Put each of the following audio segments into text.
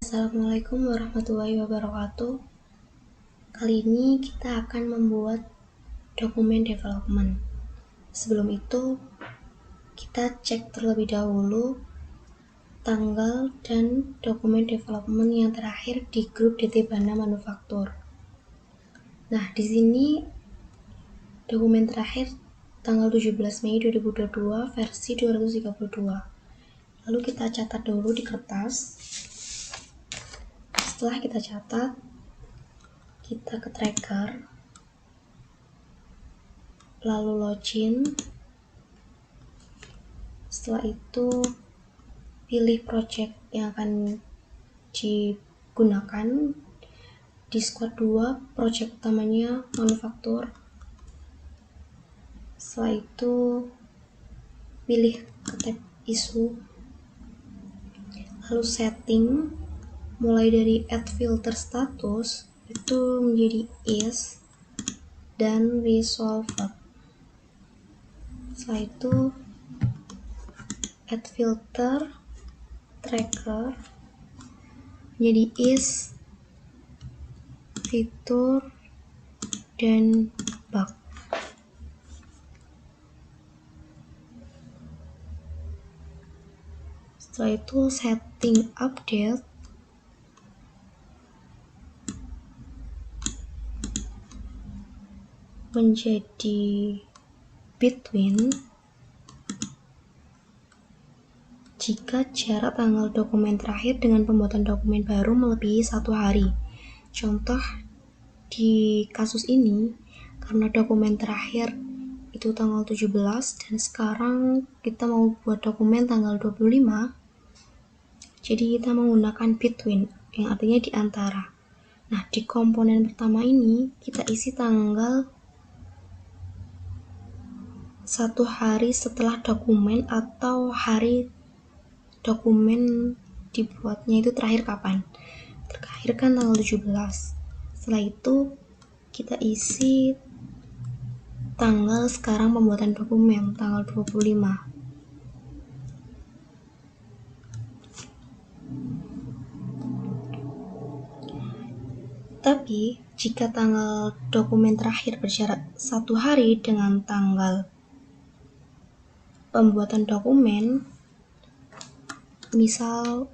Assalamualaikum warahmatullahi wabarakatuh. Kali ini kita akan membuat dokumen development. Sebelum itu, kita cek terlebih dahulu tanggal dan dokumen development yang terakhir di grup DT Bana Manufaktur. Nah, di sini dokumen terakhir tanggal 17 Mei 2022 versi 232. Lalu kita catat dulu di kertas. Setelah kita catat, kita ke tracker, lalu login. Setelah itu pilih project yang akan digunakan. Di squad 2 project utamanya manufaktur. Setelah itu pilih ke tab isu, lalu setting, mulai dari add filter status itu menjadi is dan resolved. Setelah itu add filter tracker menjadi is, fitur, dan bug. Setelah itu setting update menjadi between jika jarak tanggal dokumen terakhir dengan pembuatan dokumen baru melebihi 1 hari. Contoh di kasus ini, karena dokumen terakhir itu tanggal 17 dan sekarang kita mau buat dokumen tanggal 25, jadi kita menggunakan between yang artinya di antara. Nah, di komponen pertama ini kita isi tanggal 1 hari setelah dokumen atau hari dokumen dibuatnya itu terakhir kapan. Terakhir kan tanggal 17. Setelah itu kita isi tanggal sekarang pembuatan dokumen, tanggal 25. Tapi jika tanggal dokumen terakhir berjarak 1 hari dengan tanggal pembuatan dokumen, misal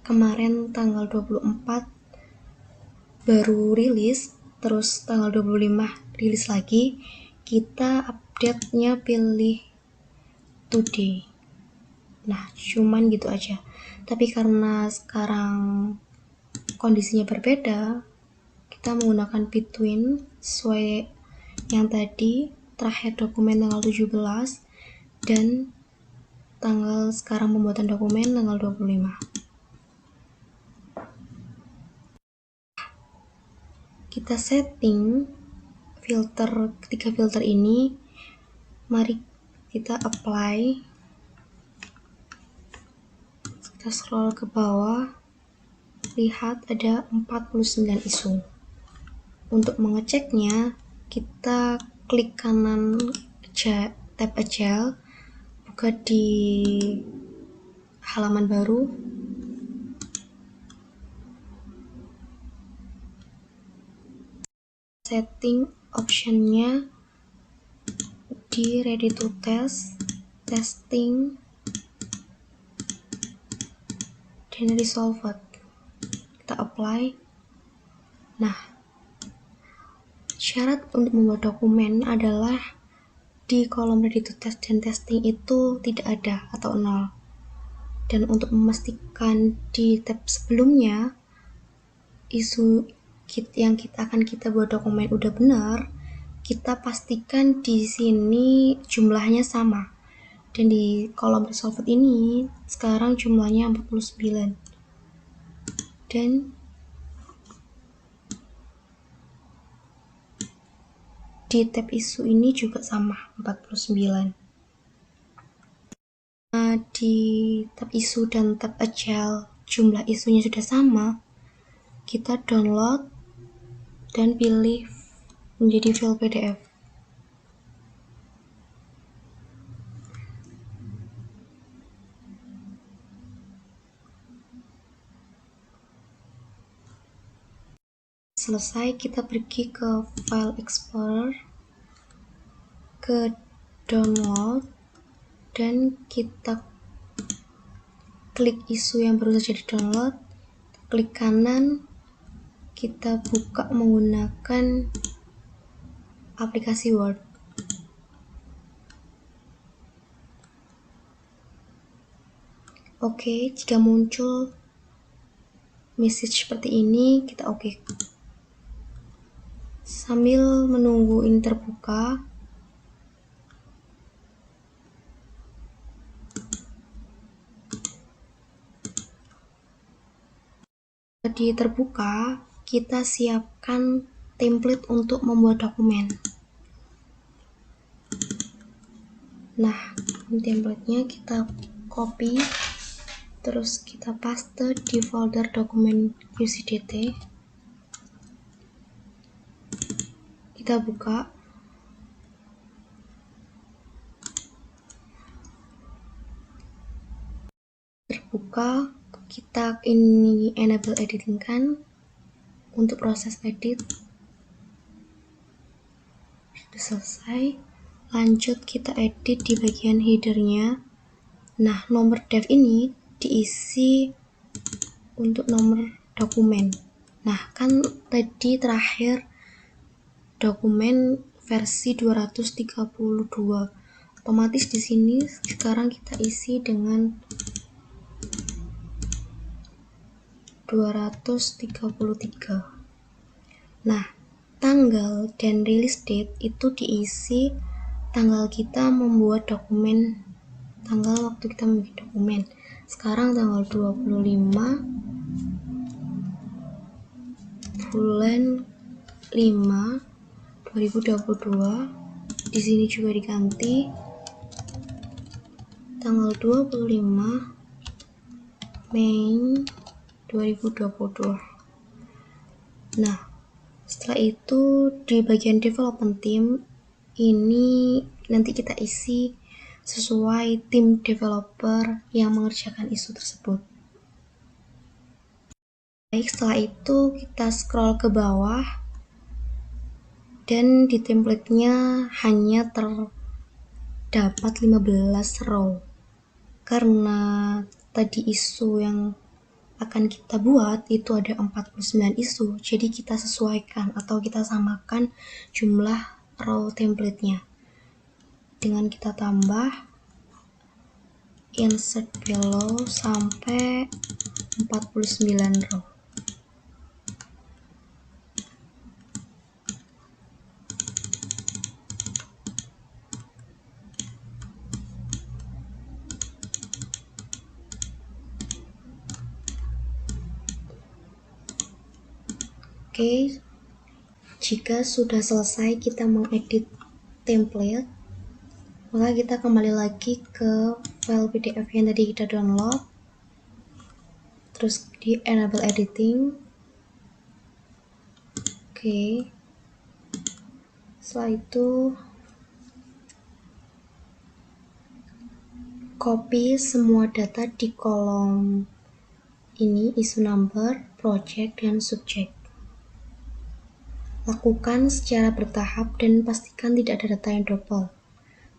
kemarin tanggal 24 baru rilis, terus tanggal 25 rilis lagi, kita update-nya pilih today. Nah, cuman gitu aja. Tapi karena sekarang kondisinya berbeda, kita menggunakan between sesuai yang tadi, terakhir dokumen tanggal 17 dan tanggal sekarang pembuatan dokumen tanggal 25. Kita setting filter, ketiga filter ini, mari kita apply. Kita scroll ke bawah, lihat ada 49 isu. Untuk mengeceknya, kita klik kanan tab Agile, buka di halaman baru, setting optionnya di ready to test, testing, dan resolved. Kita apply. Nah, syarat untuk membuat dokumen adalah di kolom ready to test dan testing itu tidak ada atau 0. Dan untuk memastikan di tab sebelumnya isu yang kita buat dokumen udah benar, kita pastikan di sini jumlahnya sama. Dan di kolom resolved ini sekarang jumlahnya 49. Dan di tab isu ini juga sama, 49. Nah, di tab isu dan tab Agile jumlah isunya sudah sama, kita download dan pilih menjadi file PDF. selesai, kita pergi ke File Explorer, ke Download, dan kita klik isu yang baru saja di-download, klik kanan, kita buka menggunakan aplikasi Word. Oke, jika muncul message seperti ini, kita oke. Sambil menunggu ini terbuka, jadi terbuka, kita siapkan template untuk membuat dokumen. Nah, template-nya kita copy, terus kita paste di folder dokumen UCDT. Kita buka. Terbuka, kita ini enable editing kan untuk proses edit. Sudah selesai, lanjut kita edit di bagian headernya. Nah, nomor dev ini diisi untuk nomor dokumen. Nah, kan tadi terakhir dokumen versi 232. Otomatis di sini sekarang kita isi dengan 233. Nah, tanggal dan release date itu diisi tanggal kita membuat dokumen, tanggal waktu kita membuat dokumen. Sekarang tanggal 25 bulan 5 2022. Di sini juga diganti tanggal 25 Mei 2022. Nah, setelah itu di bagian development team ini nanti kita isi sesuai tim developer yang mengerjakan isu tersebut. Baik, setelah itu kita scroll ke bawah dan di template-nya hanya terdapat 15 row. Karena tadi isu yang akan kita buat itu ada 49 isu, jadi kita sesuaikan atau kita samakan jumlah row template-nya dengan kita tambah insert below sampai 49 row. Oke, jika sudah selesai kita mengedit template, maka kita kembali lagi ke file PDF yang tadi kita download, terus di enable editing. Oke, setelah itu copy semua data di kolom ini, isu number, project, dan subject. Lakukan secara bertahap dan pastikan tidak ada data yang double.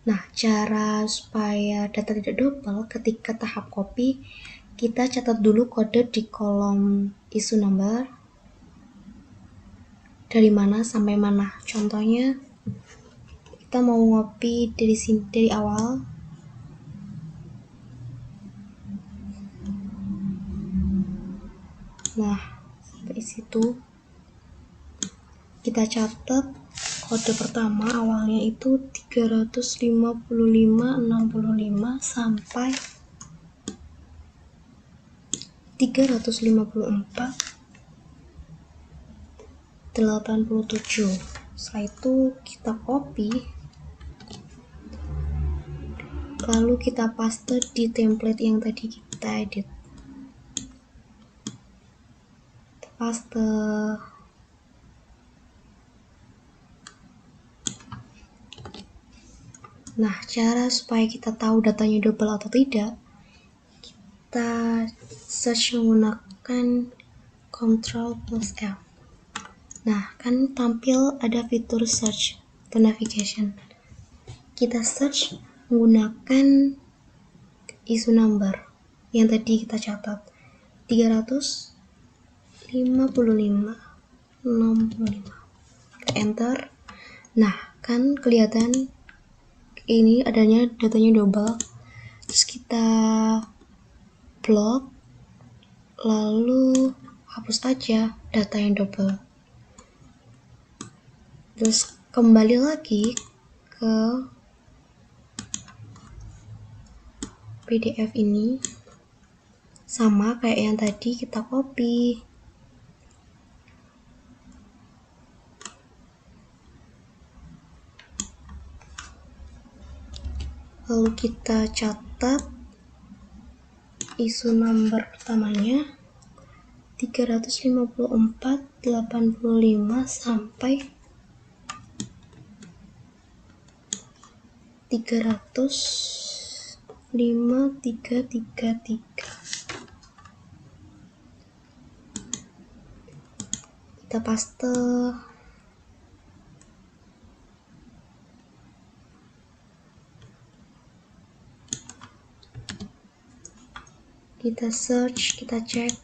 Nah, cara supaya data tidak double ketika tahap copy, kita catat dulu kode di kolom isu number dari mana sampai mana. Contohnya, kita mau copy dari sini, dari awal. Nah, sampai situ kita catat kode pertama awalnya itu 355.65 sampai 354.87. Setelah itu kita copy, lalu kita paste di template yang tadi kita edit. Kita paste. Nah, cara supaya kita tahu datanya double atau tidak, kita search menggunakan Ctrl+F. Nah, kan tampil ada fitur search atau navigation. Kita search menggunakan isu number yang tadi kita catat, 355 65. Kita enter. Nah, kan kelihatan ini adanya datanya double. Terus kita blok, lalu hapus aja data yang double. Terus kembali lagi ke PDF ini, sama kayak yang tadi, kita copy. Lalu kita catat isu number pertamanya 354/85 sampai 305/333. Kita paste. Kita search, kita cek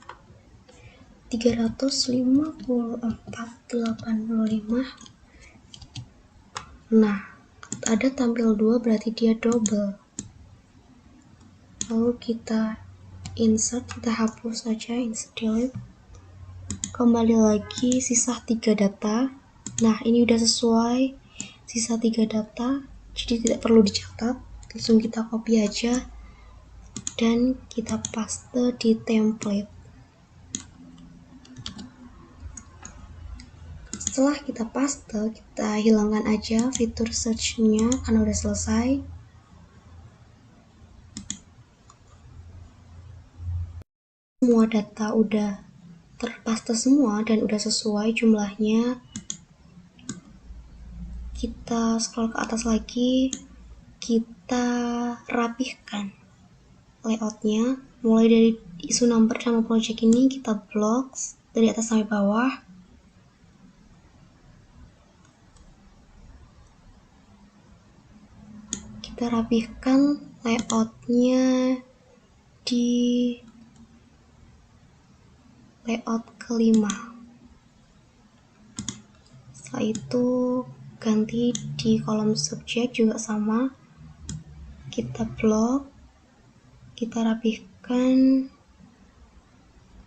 354/85. Nah, ada tampil 2 berarti dia double. Lalu kita insert, kita hapus saja, insert delete. Kembali lagi, sisa 3 data. Nah, ini udah sesuai, sisa 3 data, jadi tidak perlu dicatat, langsung kita copy aja dan kita paste di template. Setelah kita paste, kita hilangkan aja fitur search-nya karena udah selesai. Semua data udah terpaste semua dan udah sesuai jumlahnya. Kita scroll ke atas lagi, kita rapihkan layoutnya. Mulai dari isu number sama project ini kita blok dari atas sampai bawah. Kita rapihkan layoutnya di layout kelima. Setelah itu ganti di kolom subjek juga sama, kita blok, kita rapihkan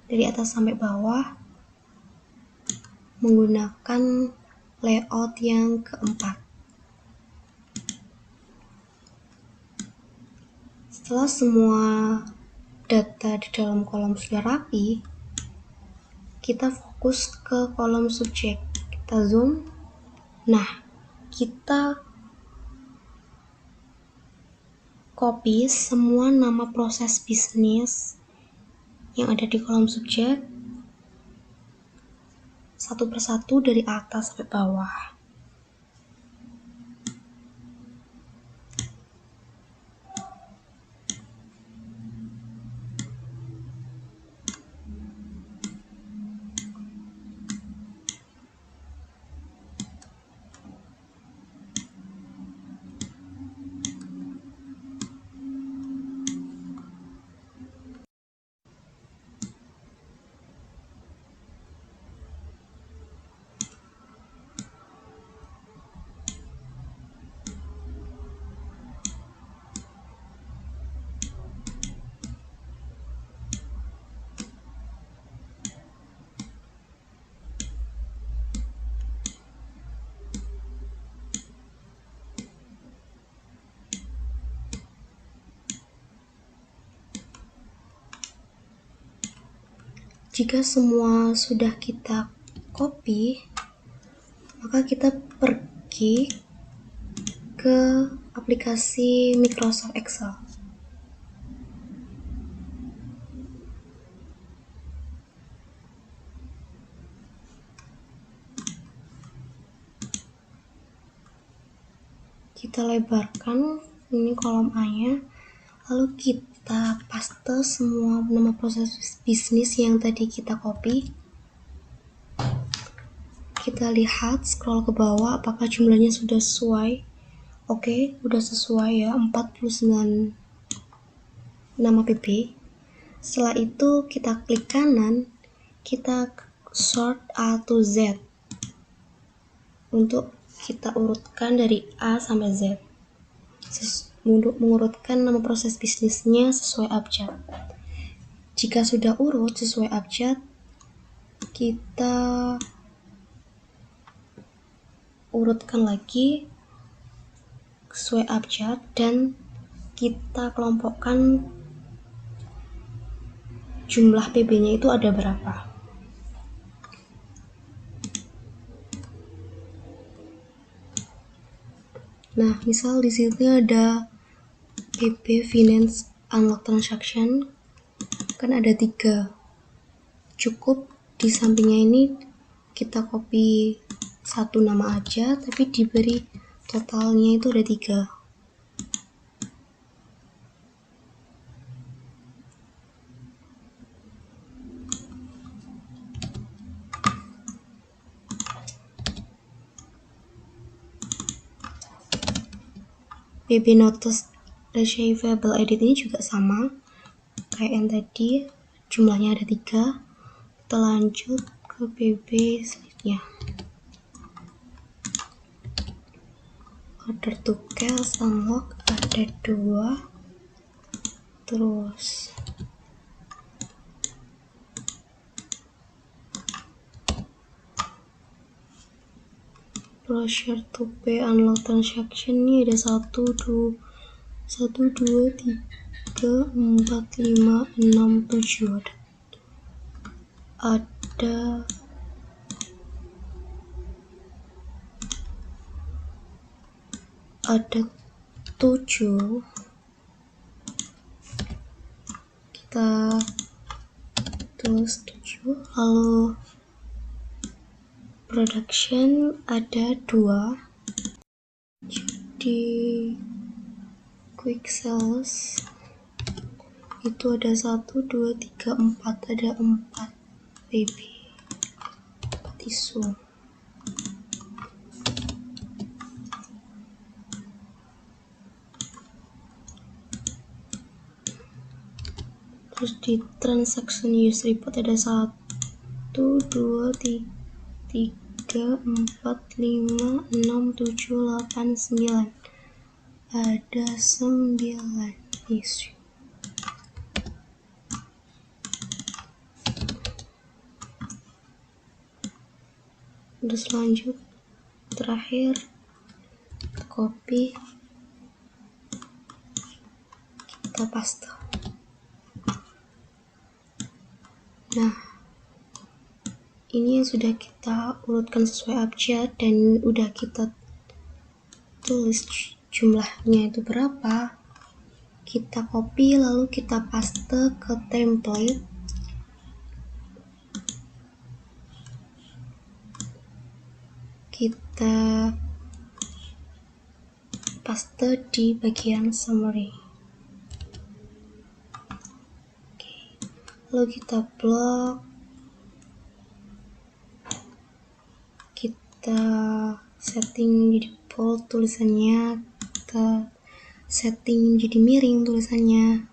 dari atas sampai bawah menggunakan layout yang keempat. Setelah semua data di dalam kolom sudah rapi, kita fokus ke kolom subjek. Kita zoom. Nah, kita copy semua nama proses bisnis yang ada di kolom subjek satu persatu dari atas sampai bawah. Jika semua sudah kita copy, maka kita pergi ke aplikasi Microsoft Excel. Kita lebarkan ini kolom A-nya, lalu kita paste semua nama proses bisnis yang tadi kita copy. Kita lihat, scroll ke bawah apakah jumlahnya sudah sesuai. Oke, udah sesuai ya, 49 nama PB. Setelah itu kita klik kanan, kita sort A to Z untuk kita urutkan dari A sampai Z, mengurutkan nama proses bisnisnya sesuai abjad. Jika sudah urut sesuai abjad, kita urutkan lagi sesuai abjad dan kita kelompokkan jumlah PB-nya itu ada berapa. Nah, misal di sini ada PB Finance Unlock Transaction, kan ada 3. Cukup di sampingnya ini kita copy 1 nama aja, tapi diberi totalnya itu ada 3. PB Notice Receivable Edit ini juga sama kayak yang tadi, jumlahnya ada 3. Kita lanjut ke PB selanjutnya. Order to cash unlock ada 2. Terus Brochure to pay unlock transaction ini ada 1, 2, 3, 4, 5, 6, 7. Ada 7. Kita tulis 7. Lalu production ada 2. Jadi quick sales itu ada 1, 2, 3, 4. Ada 4 PB, 4 isu. Terus di transaction use report ada 1, 2, 3, 4, 5, 6, 7, 8, 9. Ada 9 isu. Terus lanjut, terakhir copy, kita paste. Nah, ini yang sudah kita urutkan sesuai abjad dan udah kita tulis jumlahnya itu berapa. Kita copy lalu kita paste ke template. Kita paste di bagian summary. Lalu kita blok, kita setting jadi bold tulisannya, kita setting jadi miring tulisannya.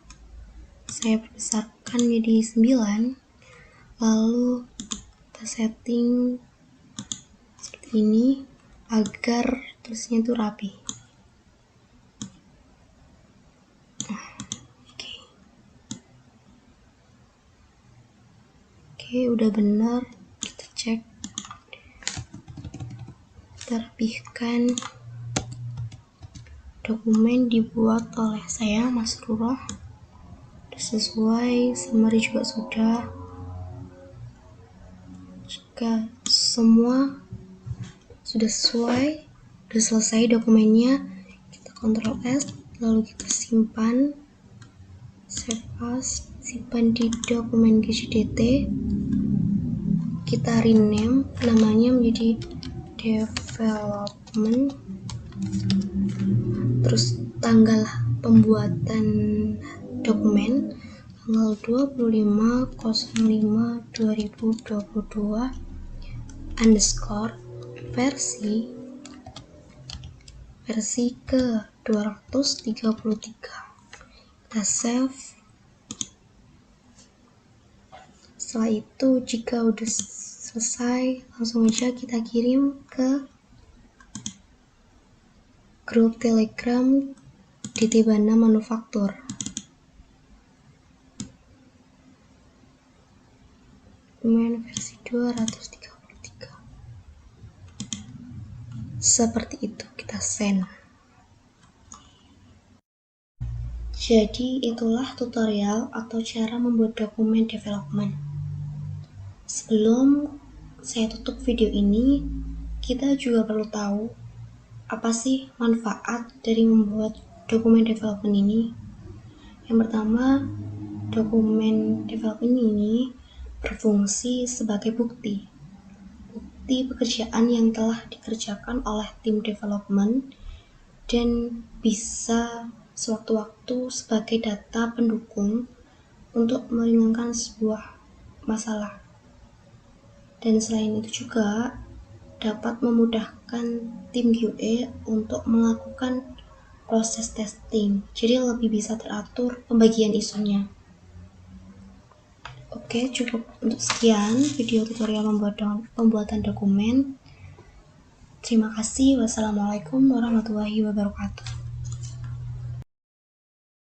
Saya besarkan jadi 9. Lalu kita setting seperti ini agar tulisannya itu rapi. Oke, udah benar. Kita cek, kita rapihkan. Dokumen dibuat oleh saya, Mas Ruroh. Udah sesuai, summary juga sudah. Jika semua sudah sesuai, udah selesai dokumennya, kita Ctrl S, lalu kita simpan, save as, simpan di dokumen GCDT. Kita rename namanya menjadi development, terus tanggal pembuatan dokumen tanggal 25/05/2022, underscore versi ke 233. Kita save. Setelah itu jika udah selesai, langsung aja kita kirim ke grup Telegram Ditibana Manufaktur. Dokumen versi 233. Seperti itu, kita send. Jadi itulah tutorial atau cara membuat dokumen development. Sebelum saya tutup video ini, kita juga perlu tahu apa sih manfaat dari membuat dokumen development ini. Yang pertama, dokumen development ini berfungsi sebagai bukti pekerjaan yang telah dikerjakan oleh tim development dan bisa sewaktu-waktu sebagai data pendukung untuk meringankan sebuah masalah. Dan selain itu juga dapat memudahkan tim QA untuk melakukan proses testing, jadi lebih bisa teratur pembagian isunya. Oke, cukup untuk sekian video tutorial pembuatan dokumen. Terima kasih. Wassalamualaikum warahmatullahi wabarakatuh.